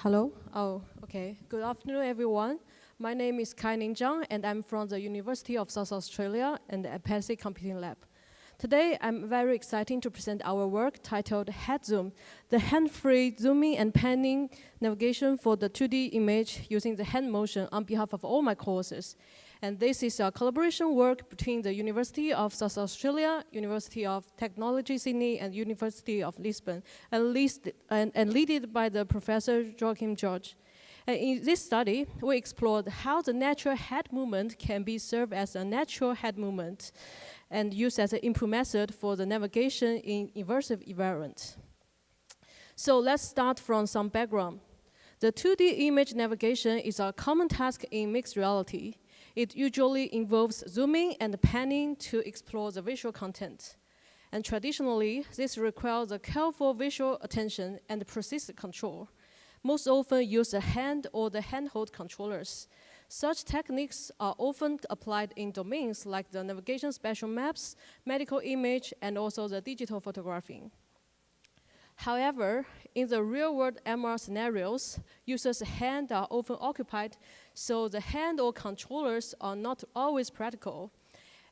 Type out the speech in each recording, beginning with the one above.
Hello? Oh, okay. Good afternoon, everyone. My name is Kai Zhang, and I'm from the University of South Australia and the Empathic Computing Lab. Today, I'm very excited to present our work titled HeadZoom, the hand-free zooming and panning navigation for the 2D image using the hand motion on behalf of all my courses. And this is a collaboration work between the University of South Australia, University of Technology Sydney, and University of Lisbon, and led by the Professor Joachim George. And in this study, we explored how the natural head movement can be served as a natural head movement and used as an input method for the navigation in immersive environment. So let's start from some background. The 2D image navigation is a common task in mixed reality. It usually involves zooming and panning to explore the visual content. And traditionally, this requires a careful visual attention and persistent control. Most often use the hand or the handheld controllers. Such techniques are often applied in domains like the navigation spatial maps, medical image, and also the digital photographing. However, in the real-world MR scenarios, users' hands are often occupied, so the hand or controllers are not always practical.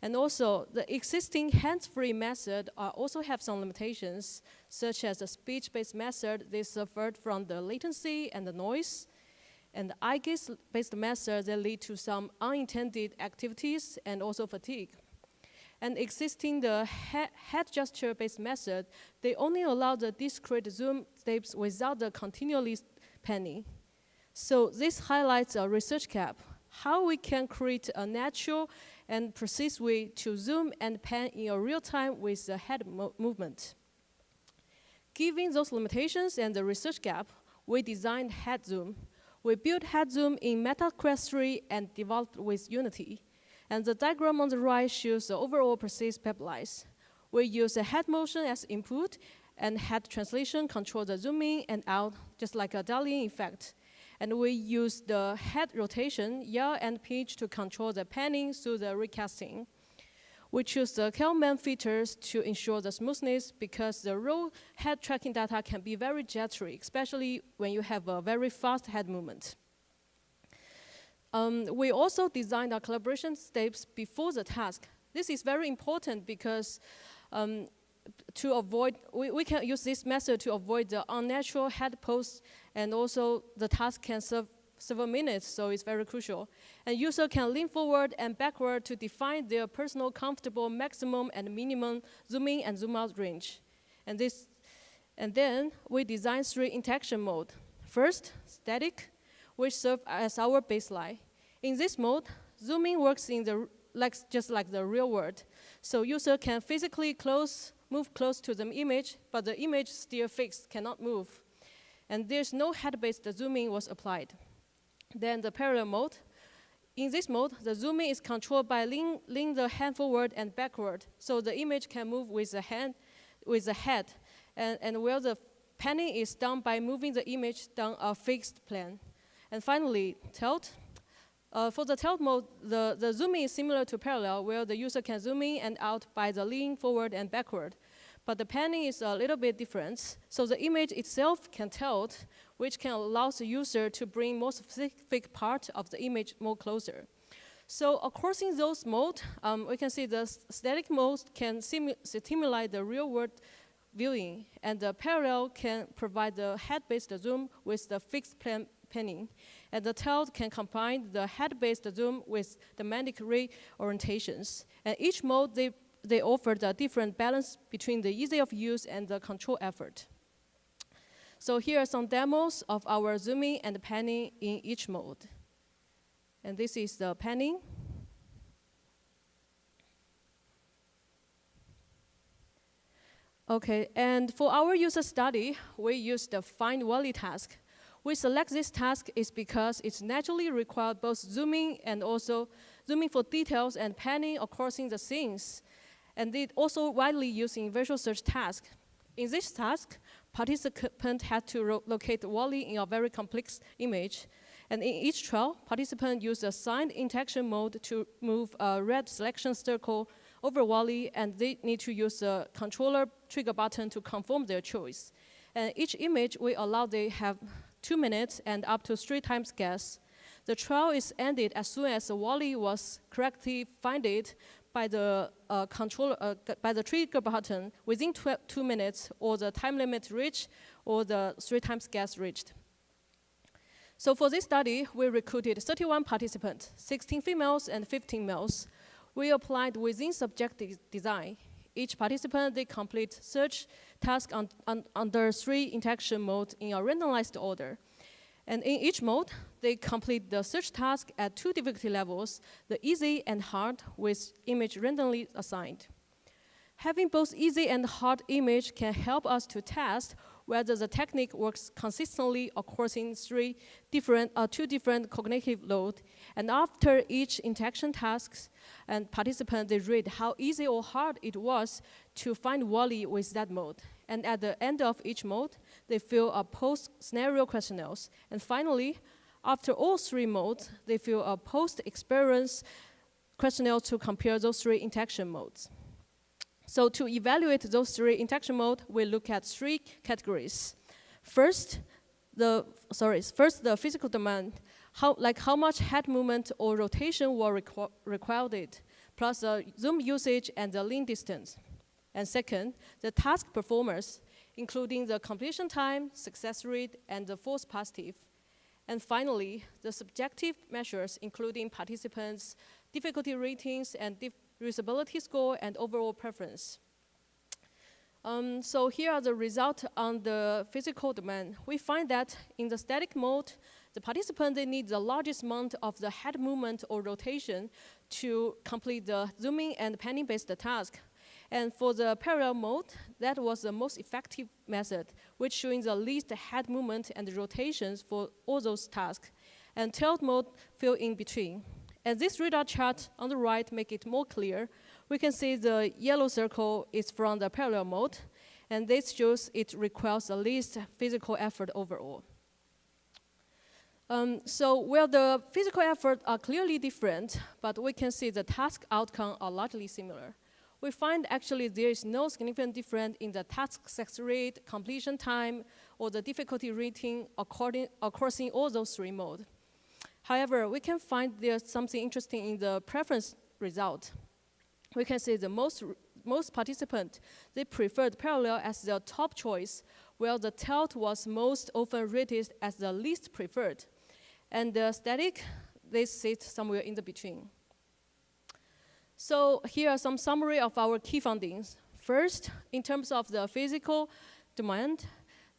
And also, the existing hands-free method also have some limitations, such as the speech-based method. They suffered from the latency and the noise. And the eye gaze-based method, they lead to some unintended activities and also fatigue. And existing the head gesture-based method, they only allow the discrete zoom steps without the continually panning. So this highlights a research gap, how we can create a natural and precise way to zoom and pan in a real time with the head movement. Given those limitations and the research gap, we designed HeadZoom. We built HeadZoom in MetaQuest 3 and developed with Unity. And the diagram on the right shows the overall precise pipelines. We use the head motion as input, and head translation control the zooming and out, just like a dialing effect. And we use the head rotation, yaw, and pitch to control the panning through the recasting. We choose the Kalman features to ensure the smoothness because the raw head tracking data can be very jittery, especially when you have a very fast head movement. We also designed our collaboration steps before the task. This is very important because to avoid, we can use this method to avoid the unnatural head pose, and also the task can serve several minutes, so it's very crucial. And user can lean forward and backward to define their personal comfortable maximum and minimum zooming and zoom out range. And then we design 3 interaction mode. First, static, which serve as our baseline. In this mode, zooming works in the just like the real world. So user can physically move close to the image, but the image still fixed, cannot move. And there's no head-based zooming was applied. Then the parallel mode. In this mode, the zooming is controlled by leaning the hand forward and backward, so the image can move with the head. And where the panning is done by moving the image down a fixed plane. And finally, tilt. For the tilt mode, the zooming is similar to parallel, where the user can zoom in and out by the leaning forward and backward. But the panning is a little bit different, so the image itself can tilt, which can allow the user to bring more specific part of the image more closer. So across those modes, we can see the static mode can stimulate the real-world viewing, and the parallel can provide the head-based zoom with the fixed plane panning. And the tilt can combine the head-based zoom with dynamic reorientations. And each mode, they offer the different balance between the ease of use and the control effort. So here are some demos of our zooming and panning in each mode. And this is the panning. Okay, and for our user study, we use the find valley task. We select this task is because it's naturally required both zooming and also zooming for details and panning across the scenes. And it also widely used in visual search task. In this task, participant had to locate the valley in a very complex image. And in each trial, participant used a signed interaction mode to move a red selection circle over valley, and they need to use a controller trigger button to confirm their choice. And each image, we allow they have 2 minutes and up to 3 times guess. The trial is ended as soon as the volley was correctly founded by the by the trigger button within 2 minutes, or the time limit reached, or the 3 times guess reached. So for this study, we recruited 31 participants, 16 females and 15 males. We applied within subjective design. Each participant, they complete search task under 3 interaction modes in a randomized order. And in each mode, they complete the search task at 2 difficulty levels, the easy and hard, with image randomly assigned. Having both easy and hard image can help us to test whether the technique works consistently across 2 different cognitive loads. And after each interaction tasks, and participants, they rate how easy or hard it was to find volley with that mode. And at the end of each mode, they fill a post-scenario questionnaires. And finally, after all 3 modes, they fill a post-experience questionnaire to compare those 3 interaction modes. So to evaluate those 3 interaction modes, we look at 3 categories. First, the physical domain, how much head movement or rotation were required, plus the zoom usage and the lean distance. And second, the task performance, including the completion time, success rate, and the false positive. And finally, the subjective measures, including participants' difficulty ratings and usability score and overall preference. So here are the results on the physical domain. We find that in the static mode, the participant, they need the largest amount of the head movement or rotation to complete the zooming and panning-based task. And for the parallel mode, that was the most effective method, which showing the least head movement and rotations for all those tasks. And tilt mode fell in between. And this radar chart on the right make it more clear. We can see the yellow circle is from the parallel mode, and this shows it requires the least physical effort overall. So where the physical efforts are clearly different, but we can see the task outcome are largely similar. We find actually there is no significant difference in the task success rate, completion time, or the difficulty rating across all those 3 modes. However, we can find there's something interesting in the preference result. We can see the most participants, they preferred parallel as their top choice, while the tilt was most often rated as the least preferred. And the static, they sit somewhere in the between. So here are some summary of our key findings. First, in terms of the physical demand,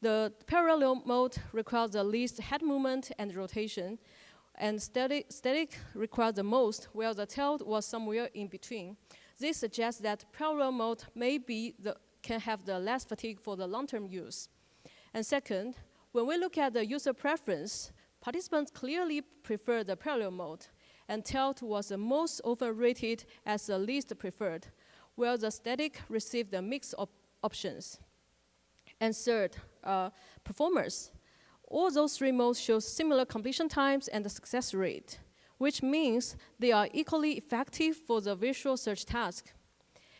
the parallel mode requires the least head movement and rotation, and static requires the most, while the tilt was somewhere in between. This suggests that parallel mode can have the less fatigue for the long-term use. And second, when we look at the user preference, participants clearly prefer the parallel mode, and tilt was the most often rated as the least preferred, while the static received a mix of options. And third, performance. All those 3 modes show similar completion times and the success rate, which means they are equally effective for the visual search task.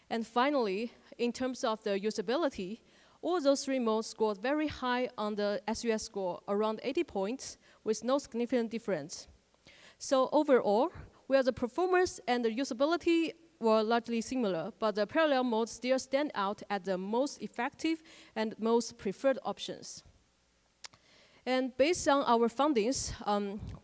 And finally, in terms of the usability, all those 3 modes scored very high on the SUS score, around 80 points, with no significant difference. So overall, where the performance and the usability were largely similar, but the parallel modes still stand out as the most effective and most preferred options. And based on our findings,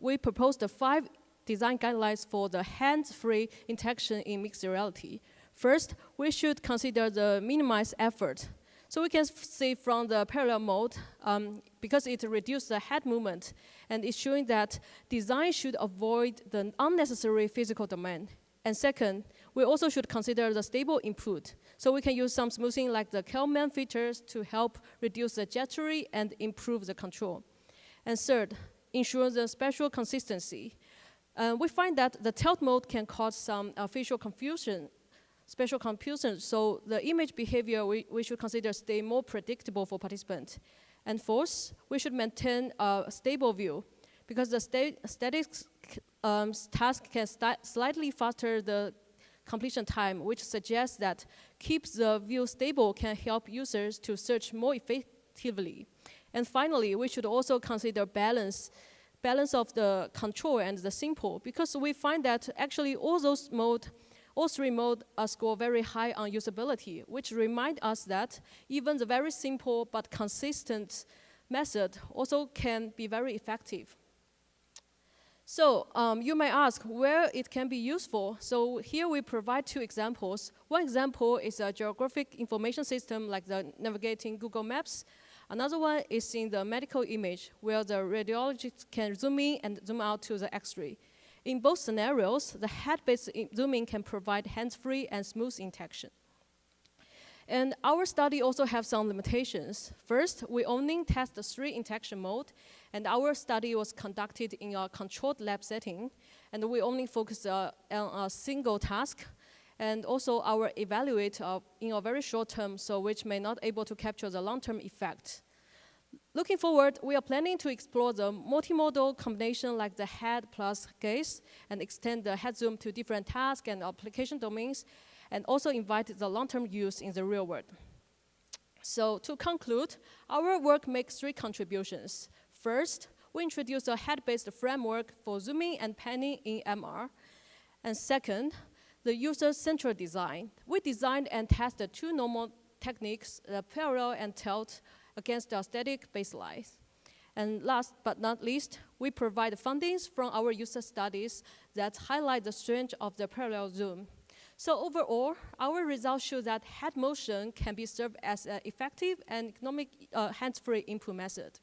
we proposed 5 design guidelines for the hands-free interaction in mixed reality. First, we should consider the minimized effort. So we can see from the parallel mode, because it reduces the head movement, and it's showing that design should avoid the unnecessary physical domain. And second, we also should consider the stable input. So we can use some smoothing like the Kelman features to help reduce the jittery and improve the control. And third, ensure the spatial consistency. We find that the tilt mode can cause some spatial confusion. So the image behavior we should consider stay more predictable for participants. And fourth, we should maintain a stable view, because the static task can slightly faster the completion time, which suggests that keep the view stable can help users to search more effectively. And finally, we should also consider balance of the control and the simple, because we find that actually all three modes score very high on usability, which remind us that even the very simple but consistent method also can be very effective. So you may ask where it can be useful. So here we provide two examples. One example is a geographic information system like the navigating Google Maps. Another one is in the medical image, where the radiologist can zoom in and zoom out to the X-ray. In both scenarios, the head-based zooming can provide hands-free and smooth interaction. And our study also has some limitations. First, we only test the 3 interaction modes, and our study was conducted in a controlled lab setting, and we only focused on a single task, and also our evaluate in a very short term, so which may not able to capture the long-term effect. Looking forward, we are planning to explore the multimodal combination like the head plus gaze, and extend the HeadZoom to different tasks and application domains, and also invite the long-term use in the real world. So to conclude, our work makes 3 contributions. First, we introduce a head-based framework for zooming and panning in MR. And second, the user-centered design. We designed and tested 2 normal techniques, parallel and tilt, against a static baseline. And last but not least, we provide findings from our user studies that highlight the strength of the parallel zoom. So overall, our results show that head motion can be served as an effective and economic hands-free input method.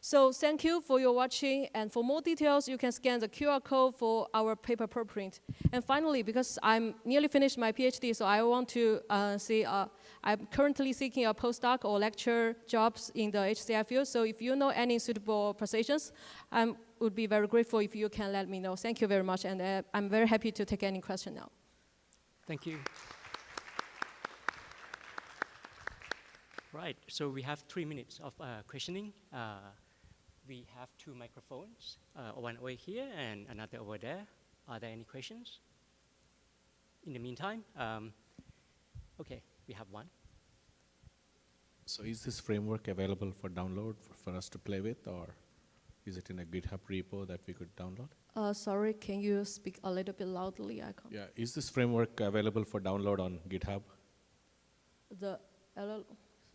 So thank you for your watching, and for more details, you can scan the QR code for our paper preprint. And finally, because I'm nearly finished my PhD, so I want to say I'm currently seeking a postdoc or lecture jobs in the HCI field, so if you know any suitable positions, I would be very grateful if you can let me know. Thank you very much, and I'm very happy to take any question now. Thank you. Right, so we have 3 minutes of questioning. We have 2 microphones, one over here and another over there. Are there any questions? In the meantime, okay, we have one. So is this framework available for download for us to play with, or is it in a GitHub repo that we could download? Sorry, can you speak a little bit loudly? I can't. Yeah, is this framework available for download on GitHub?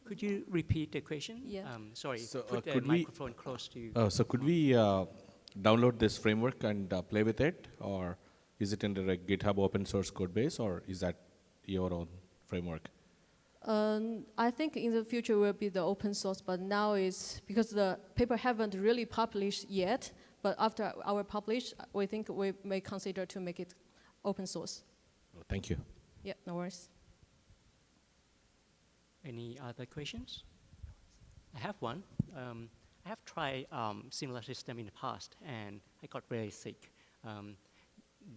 Could you repeat the question? Yeah. Sorry, so, put the microphone close to you. So could we download this framework and play with it, or is it in the GitHub open source code base, or is that your own framework? I think in the future will be the open source, but now is because the paper haven't really published yet, but after our publish, we think we may consider to make it open source. Oh, thank you. Yeah, no worries. Any other questions? I have one. I have tried similar system in the past, and I got very sick.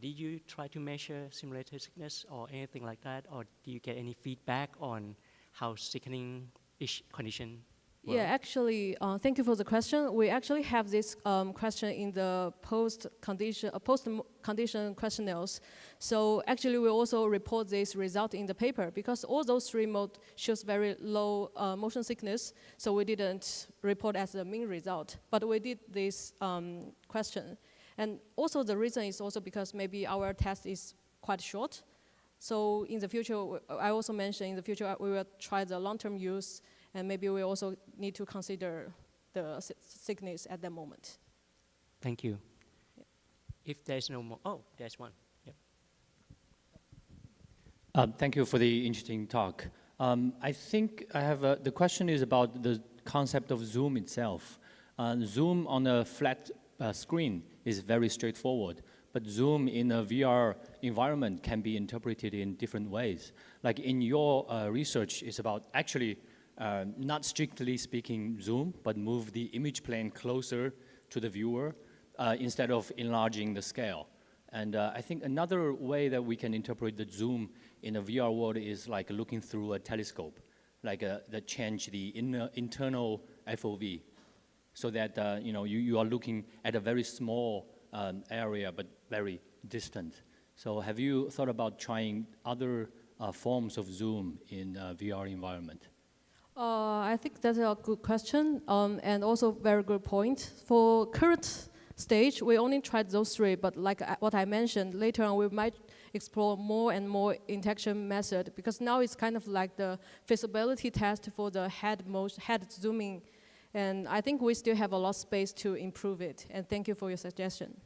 Did you try to measure simulated sickness or anything like that, or do you get any feedback on how sickening each condition were? Yeah, actually, thank you for the question. We actually have this question in the post-condition questionnaires. So actually, we also report this result in the paper, because all those 3 modes shows very low motion sickness, so we didn't report as the main result. But we did this question. And also the reason is also because maybe our test is quite short. So in the future, I also mentioned in the future we will try the long-term use, and maybe we also need to consider the sickness at that moment. Thank you. Yeah. If there's no more, oh, there's one. Yep. Thank you for the interesting talk. I think I have the question is about the concept of Zoom itself. Zoom on a flat screen is very straightforward, but Zoom in a VR environment can be interpreted in different ways. Like in your research, it's about actually not strictly speaking Zoom, but move the image plane closer to the viewer instead of enlarging the scale. And I think another way that we can interpret the Zoom in a VR world is like looking through a telescope, like that change the internal FOV, so that you are looking at a very small area but very distant. So have you thought about trying other forms of Zoom in a VR environment? I think that's a good question, and also very good point. For current stage, we only tried those three, but like what I mentioned, later on we might explore more and more interaction method, because now it's kind of like the feasibility test for the head zooming, and I think we still have a lot of space to improve it, and thank you for your suggestion.